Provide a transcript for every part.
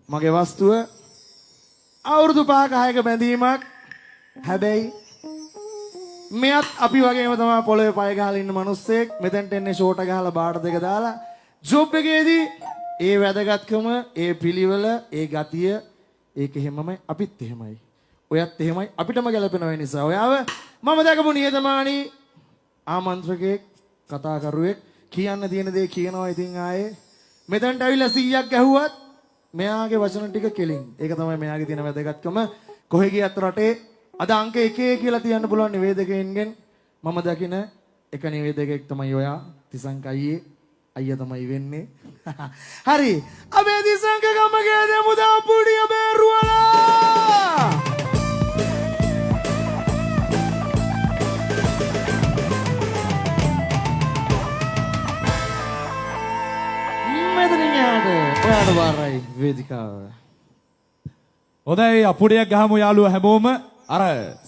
මගේ වස්තුව අවුරුදු 5ක 6ක බැඳීමක්. හැබැයි මෙයත් අපි වගේම තමයි පොළවේ පය ගහලා ඉන්න මිනිස්සෙක්. මෙතෙන්ට එන්නේ ෂෝට ගහලා බාට දෙක දාලා ජොබ් එකේදී ඒ වැදගත්කම, ඒ පිළිවෙල, ඒ ගතිය ඒක එහෙමමයි අපිත් එහෙමයි. ඔයත් එහෙමයි අපිටම ගැලපෙන නිසා ඔයාව මම දැකපු නියතමානී ආමන්ත්‍රකෙක්, කතා කරුවෙක්, කියන්න තියෙන දේ කියනවා. ඉතින් ආයේ මෙතනට ඇවිල්ලා 100ක් ඇහුවත් මෙයාගේ වචන ටික කෙලින්. ඒක තමයි මෙයාගේ තියෙන වැදගත්කම. කොහෙ ගියත් රටේ අද අංක 1 කියලා තියන්න පුළුවන් නිවේදකයින්ගෙන් මම දකින එක නිවේදකයෙක් තමයි ඔයා. තිසංක අයියා තමයි වෙන්නේ. හරි. අපේ තිසංක ගමගේ දෙමුදා පුඩිය බේරුවලා. ඔයාට බාරයි වේදිකාව. හොඳයි අපුඩියක් ගහමු යාළුවෝ හැමෝම. අර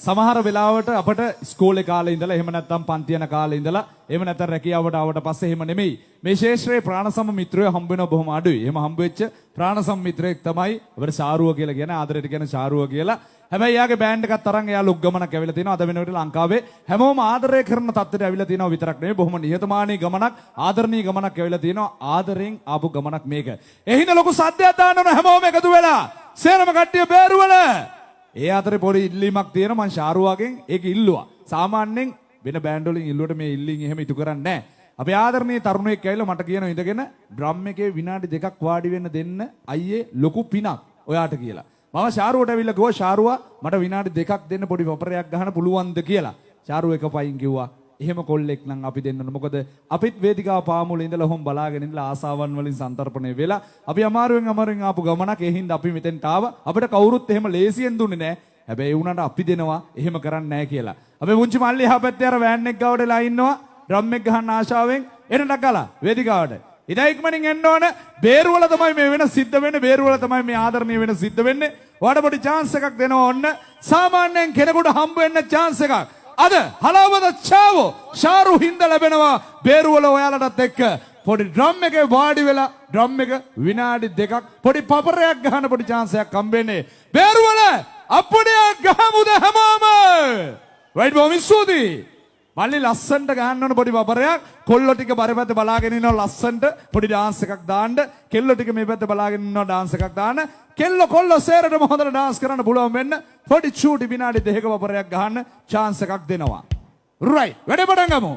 සමහර වෙලාවට අපට ඉස්කෝලේ කාලේ ඉඳලා එහෙම නැත්නම් පන්ති යන කාලේ ඉඳලා එහෙම නැත්නම් රැකියාවට ආවට පස්සේ එහෙම නෙමෙයි මේ ශේෂ්ත්‍රයේ ප්‍රාණසම මිත්‍රයෝ හම්බ වෙනවා බොහොම අඩුයි. එහෙම හම්බ වෙච්ච ප්‍රාණසම මිත්‍රයෙක් තමයි අපේ ශාරුව කියලා කියන ආදරයට කියන ශාරුව කියලා. හැබැයි යාගේ බෑන්ඩ් එකත් තරම් එයා ලොක් ගමනක් ඇවිල්ලා තිනවා. අද වෙනකොට ලංකාවේ හැමෝම ආදරය කරන තත්ත්වයට ඇවිල්ලා තිනවා විතරක් නෙවෙයි බොහොම නිහතමානී ගමනක්, ආදරණීය ගමනක් ඇවිල්ලා තිනවා. ආදරෙන් ආපු ගමනක් මේක. ඒ හින්දා ලොකු සද්දයක් දාන්න ඕන හැමෝම එකතු වෙලා. සේරම කට්ටිය බේරුවල. ඒ අතරේ පොඩි ඉල්ලීමක් තියෙන මං ශාරුවාගෙන් ඒක ඉල්ලුවා. සාමාන්‍යයෙන් වෙන බෑන්ඩ් වලින් ඉල්ලුවට මේ ඉල්ලීම් එහෙම ඉටු කරන්නේ නැහැ. අපේ ආදරණීය තරුණයෙක් ඇවිල්ලා මට කියනවා ඉඳගෙන ඩ්‍රම් එකේ විනාඩි 2ක් වාඩි වෙන්න දෙන්න අයියේ ලොකු පිනක් ඔයාට කියලා. මම ශාරුවට ඇවිල්ලා කිව්වා ශාරුවා මට විනාඩි 2ක් දෙන්න පොඩි වපරයක් ගහන්න පුළුවන්ද කියලා. ශාරුව එකපයින් කිව්වා එහෙම කොල්ලෙක් නම් අපි දෙන්න ඕන. මොකද අපිත් වේදිකාව පාමුල ඉඳලා හොම් බලාගෙන ඉඳලා ආසාවන් වලින් සන්තරපණය වෙලා අපි අමාරුවෙන් ආපු ගමනක්. ඒ හින්දා අපි මෙතෙන්ට ආවා. අපිට කවුරුත් එහෙම ලේසියෙන් දුන්නේ නැහැ. හැබැයි ඒ වුණාට අපි දෙනවා එහෙම කරන්නේ නැහැ කියලා. අපි මුංචි මල්ලි එහා පැත්තේ අර වෑන් එක ගාවටලා ඉන්නවා. ඩ්‍රම් එක ගහන්න ආශාවෙන් එන ඩගලා වේදිකාවට. ඉතින් ඉක්මනින් එන්න ඕන. බේරුවල තමයි මේ වෙන සිද්ධ වෙන්නේ. බේරුවල තමයි මේ ආදරණීය වෙන සිද්ධ වෙන්නේ. ඔයාලට පොඩි chance එකක් දෙනවා ඔන්න. සාමාන්‍යයෙන් කෙනෙකුට හම්බ වෙන්න chance එකක්. අද හලාවද චාවෝ ශාරු හින්දා ලැබෙනවා බේරුවල ඔයාලටත් එක්ක පොඩි ඩ්‍රම් එකේ වාඩි වෙලා ඩ්‍රම් එක විනාඩි 2ක් පොඩි පපරයක් ගහන පොඩි chance එකක් හම්බෙන්නේ බේරුවල අපුඩියක් ගහමුද හැමෝම right බොහොම ස්තුතියි මල්ලි ලස්සන්ට ගහන්න ඕන පොඩි පපරයක් කොල්ලෝ ටික බරපැත්ත බලාගෙන ඉන්නවා ලස්සන්ට පොඩි dance එකක් දාන්න කෙල්ලෝ ටික මේ පැත්ත බලාගෙන ඉන්නවා dance එකක් දාන්න කෙල්ලෝ කොල්ලෝ සේරටම හොඳට dance කරන්න පුළුවන් වෙන්න පොඩි චූටි විනාඩි 2ක පපරයක් ගහන්න chance එකක් දෙනවා right වැඩේ පටන් ගමු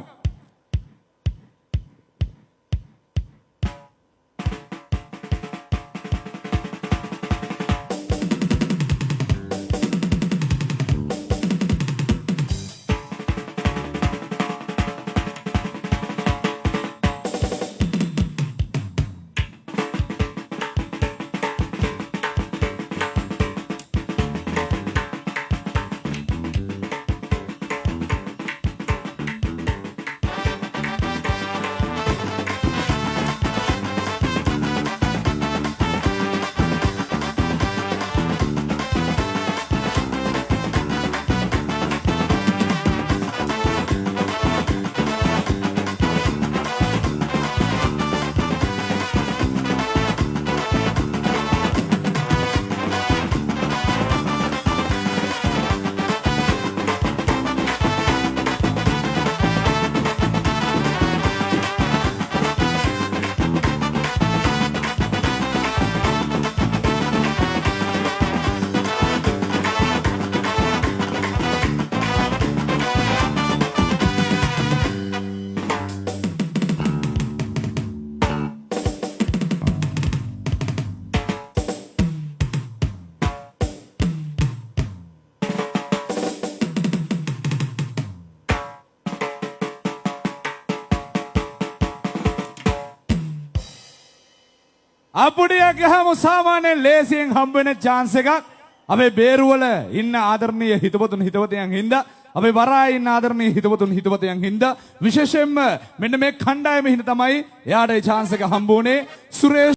අපුඩියක් ගහමු සාමාන්‍යයෙන් ලේසියෙන් හම්බ වෙන chance එකක් අපේ බේරුවල ඉන්න ආදරණීය හිතවතුන් හිතවතියන් හින්දා අපේ වරායේ ඉන්න ආදරණීය හිතවතුන් හිතවතියන් හින්දා විශේෂයෙන්ම මෙන්න මේ කණ්ඩායම හින්දා තමයි එයාට ඒ chance එක හම්බ වුණේ සුරේෂ්